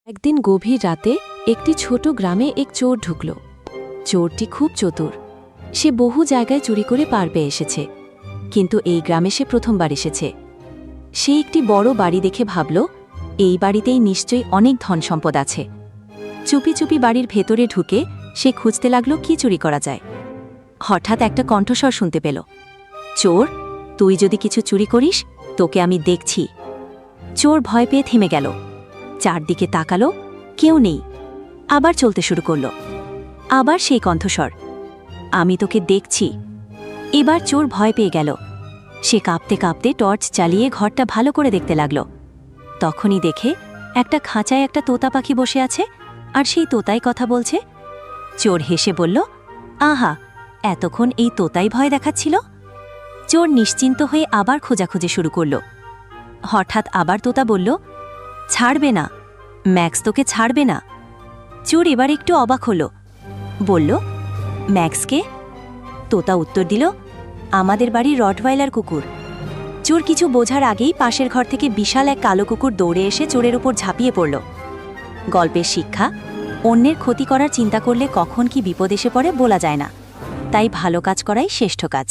একদিন গভীর রাতে একটি ছোট গ্রামে এক চোর ঢুকল। চোরটি খুব চতুর। সে বহু জায়গায় চুরি করে পার পেয়ে এসেছে, কিন্তু এই গ্রামে সে প্রথমবার এসেছে। সে একটি বড় বাড়ি দেখে ভাবল, এই বাড়িতেই নিশ্চয়ই অনেক ধন সম্পদ আছে। চুপি চুপি বাড়ির ভেতরে ঢুকে সে খুঁজতে লাগল কি চুরি করা যায়। হঠাৎ একটা কণ্ঠস্বর শুনতে পেল, চোর, তুই যদি কিছু চুরি করিস তোকে আমি দেখছি। চোর ভয় পেয়ে থেমে গেল, চারদিকে তাকালো, কেউ নেই। আবার চলতে শুরু করল। আবার সেই কণ্ঠস্বর, আমি তোকে দেখছি। এবার চোর ভয় পেয়ে গেল। সে কাঁপতে কাঁপতে টর্চ চালিয়ে ঘরটা ভালো করে দেখতে লাগল। তখনই দেখে একটা খাঁচায় একটা তোতা পাখি বসে আছে, আর সেই তোতাই কথা বলছে। চোর হেসে বলল, আহা, এতক্ষণ এই তোতাই ভয় দেখাচ্ছিল। চোর নিশ্চিন্ত হয়ে আবার খোঁজাখুঁজি শুরু করল। হঠাৎ আবার তোতা বলল, ছাড়বে না, ম্যাক্স তোকে ছাড়বে না। চোর এবার একটু অবাক হল, বলল, ম্যাক্সকে? তোতা উত্তর দিল, আমাদের বাড়ির রটওয়াইলার কুকুর। চোর কিছু বোঝার আগেই পাশের ঘর থেকে বিশাল এক কালো কুকুর দৌড়ে এসে চোরের উপর ঝাঁপিয়ে পড়ল। গল্পের শিক্ষা, অন্যের ক্ষতি করার চিন্তা করলে কখন কি বিপদ এসে পড়ে বলা যায় না, তাই ভালো কাজ করাই শ্রেষ্ঠ কাজ।